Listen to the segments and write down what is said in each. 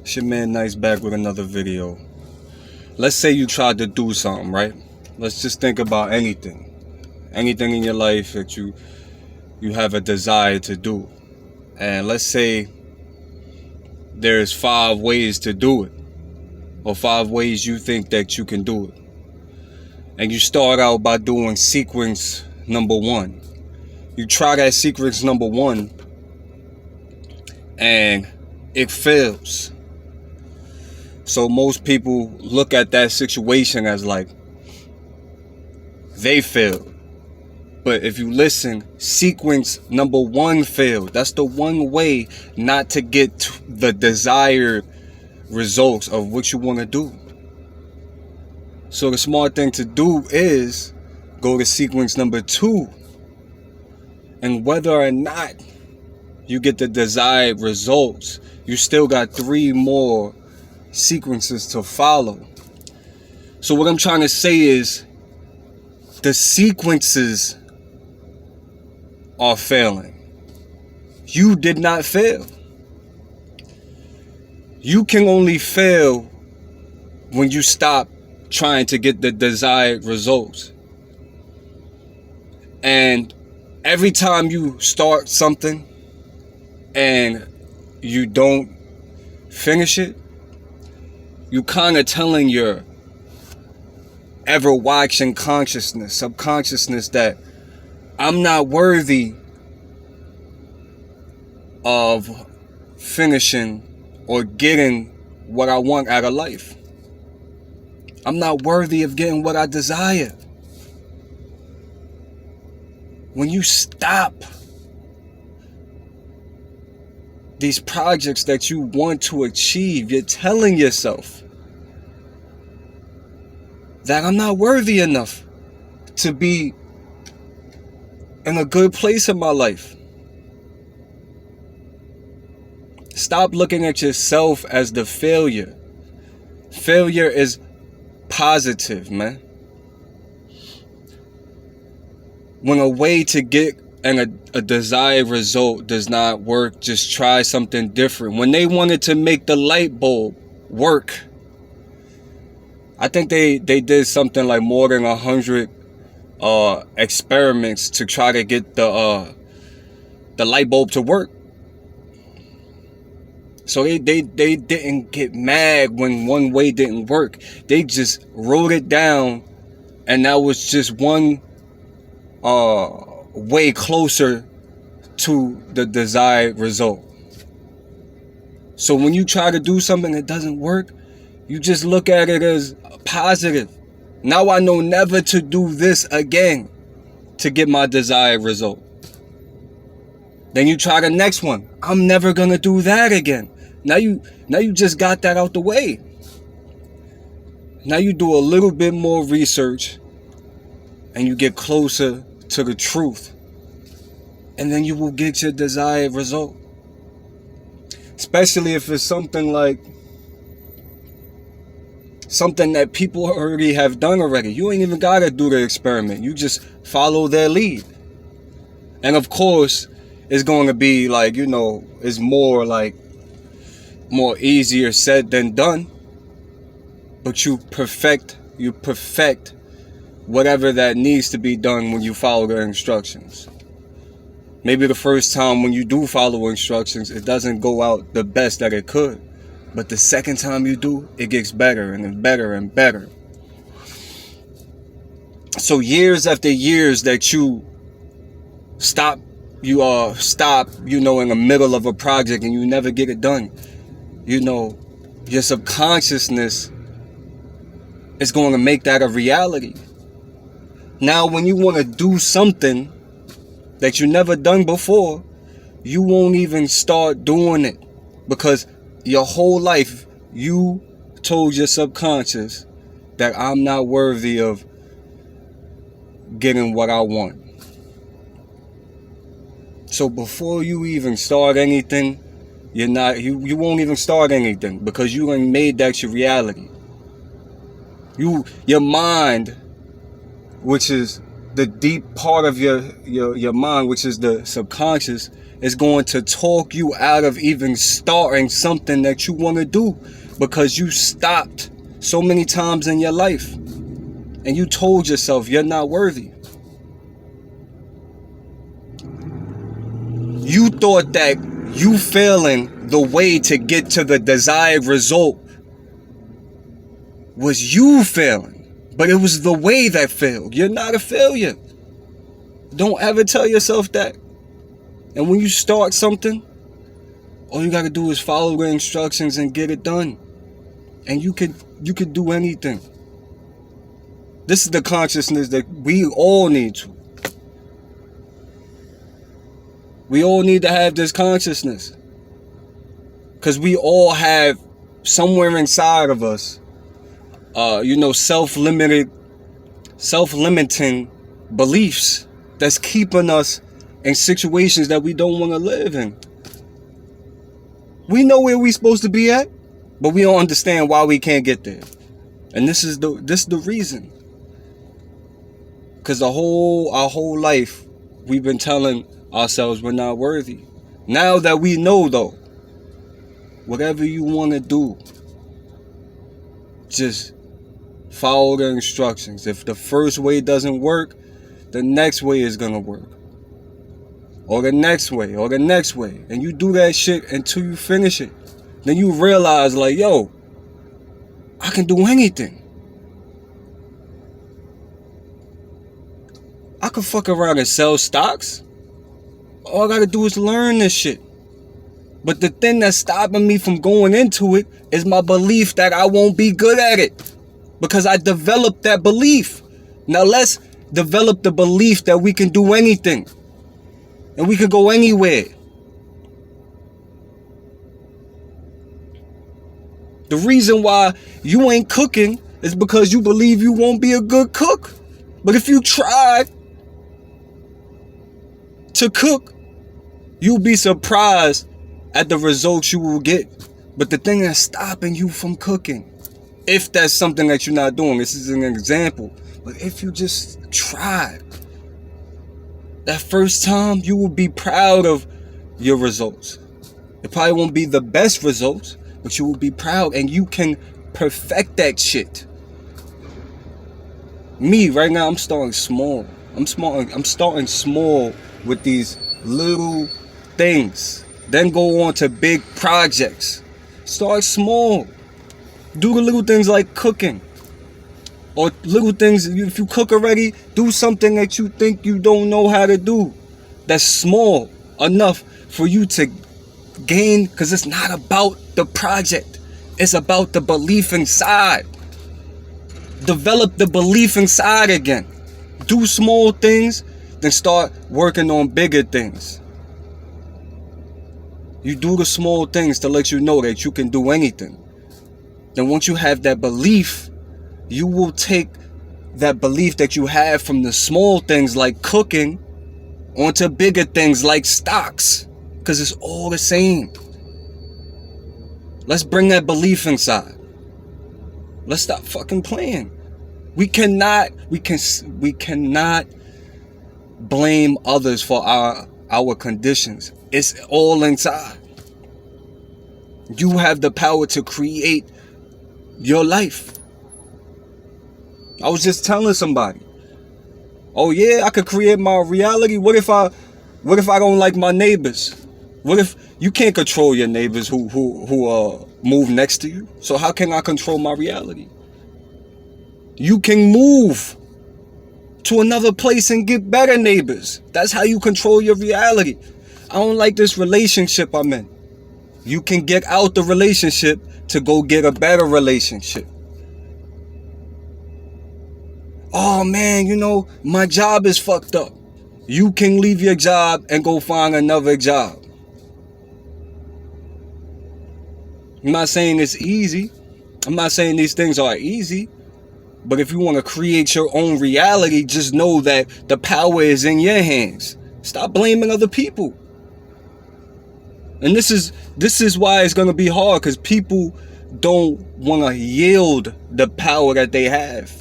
It's your man Nice back with another video. Let's say you tried to do something, right? Let's just think about anything. Anything in your life that you have a desire to do. And let's say there's 5 ways to do it. Or 5 ways you think that you can do it. And you start out by doing sequence number 1. You try that sequence number 1 and it fails. So most people look at that situation as like they failed. But if you listen, sequence number 1 failed. That's the one way not to get the desired results of what you want to do. So the smart thing to do is go to sequence number 2. And whether or not you get the desired results, you still got 3 more sequences to follow. So what I'm trying to say is the sequences are failing. You did not fail. You can only fail when you stop trying to get the desired results. And every time you start something and you don't finish it, you kind of telling your ever watching consciousness, subconsciousness, that I'm not worthy of finishing or getting what I want out of life. I'm not worthy of getting what I desire. When you stop these projects that you want to achieve, you're telling yourself that I'm not worthy enough to be in a good place in my life. Stop looking at yourself as the failure. Failure is positive, man. When a way to get a desired result does not work, just try something different. When they wanted to make the light bulb work, I think they did something like more than 100 experiments to try to get the light bulb to work. So they didn't get mad when one way didn't work. They just wrote it down, and that was just one way closer to the desired result. So when you try to do something that doesn't work, you just look at it as positive. Now I know never to do this again to get my desired result. Then you try the next one. I'm never gonna do that again. Now you just got that out the way. Now you do a little bit more research and you get closer to the truth. And then you will get your desired result. Especially if it's something that people already have done already. You ain't even gotta do the experiment. You just follow their lead. And of course, it's going to be it's more easier said than done. But you perfect whatever that needs to be done when you follow the instructions. Maybe the first time when you do follow instructions, it doesn't go out the best that it could. But the second time you do, it gets better and better and better. So years after years that you stop in the middle of a project and you never get it done, your subconsciousness is going to make that a reality. Now, when you want to do something that you never done before, you won't even start doing it, because your whole life you told your subconscious that I'm not worthy of getting what I want. So before you even start anything, you won't even start anything, because you ain't made that your reality. Your mind, which is the deep part of your mind, which is the subconscious, is going to talk you out of even starting something that you want to do, because you stopped so many times in your life and you told yourself you're not worthy. You thought that you failing the way to get to the desired result was you failing, but it was the way that failed. You're not a failure. Don't ever tell yourself that. And when you start something, all you gotta do is follow the instructions and get it done. And you could do anything. This is the consciousness that we all need to. We all need to have this consciousness. Because we all have somewhere inside of us, self-limiting beliefs that's keeping us in situations that we don't want to live in. We know where we're supposed to be at, but we don't understand why we can't get there. And this is the reason. Because our whole life, we've been telling ourselves we're not worthy. Now that we know, though, whatever you want to do, just follow the instructions. If the first way doesn't work, the next way is gonna work. Or the next way, or the next way. And you do that shit until you finish it. Then you realize, like, yo, I can do anything. I can fuck around and sell stocks. All I gotta do is learn this shit. But the thing that's stopping me from going into it is my belief that I won't be good at it. Because I developed that belief. Now let's develop the belief that we can do anything. And we can go anywhere. The reason why you ain't cooking is because you believe you won't be a good cook. But if you tried to cook, you'll be surprised at the results you will get. But the thing that's stopping you from cooking, if that's something that you're not doing, this is an example, but if you just tried, that first time you will be proud of your results. It probably won't be the best results, but you will be proud and you can perfect that shit. Me, right now, I'm starting small. I'm starting small with these little things. Then go on to big projects. Start small. Do the little things like cooking. Or little things, if you cook already, do something that you think you don't know how to do. That's small enough for you to gain, because it's not about the project. It's about the belief inside. Develop the belief inside again. Do small things, then start working on bigger things. You do the small things to let you know that you can do anything. Then once you have that belief, you will take that belief that you have from the small things like cooking onto bigger things like stocks. Because it's all the same. Let's bring that belief inside. Let's stop fucking playing. We cannot blame others for our conditions. It's all inside. You have the power to create your life. I was just telling somebody, oh yeah, I could create my reality. What if I don't like my neighbors? What if you can't control your neighbors who move next to you? So how can I control my reality? You can move to another place and get better neighbors. That's how you control your reality. I don't like this relationship I'm in. You can get out the relationship to go get a better relationship. Oh man, my job is fucked up. You can leave your job and go find another job. I'm not saying it's easy. I'm not saying these things are easy. But if you want to create your own reality, just know that the power is in your hands. Stop blaming other people. And this is why it's going to be hard, because people don't want to yield the power that they have.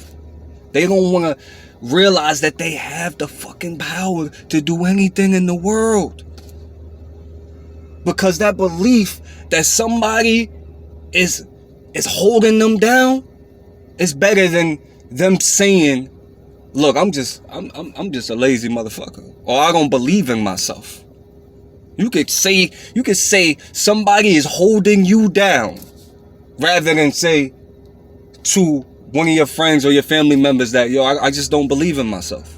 They don't want to realize that they have the fucking power to do anything in the world. Because that belief that somebody is holding them down is better than them saying, look, I'm just a lazy motherfucker, or I don't believe in myself. You could say somebody is holding you down, rather than say to one of your friends or your family members that, yo, I just don't believe in myself.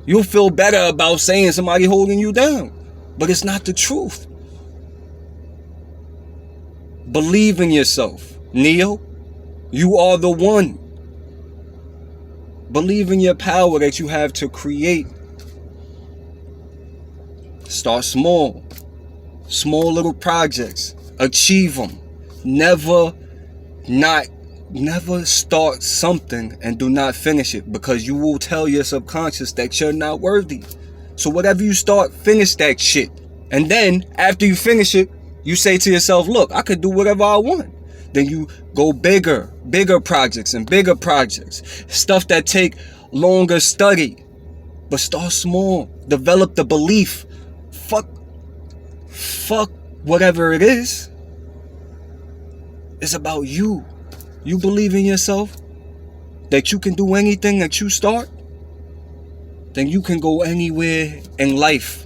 You'll feel better about saying somebody holding you down, but it's not the truth. Believe in yourself, Neo. You are the one. Believe in your power that you have to create. Start small. Small little projects. Achieve them. Never start something and do not finish it, because you will tell your subconscious that you're not worthy. So whatever you start, finish that shit. And then after you finish it, you say to yourself, look, I could do whatever I want. Then you go bigger projects and bigger projects. Stuff that take longer study. But start small. Develop the belief. Fuck whatever it is. It's about you. You believe in yourself, that you can do anything that you start, then you can go anywhere in life.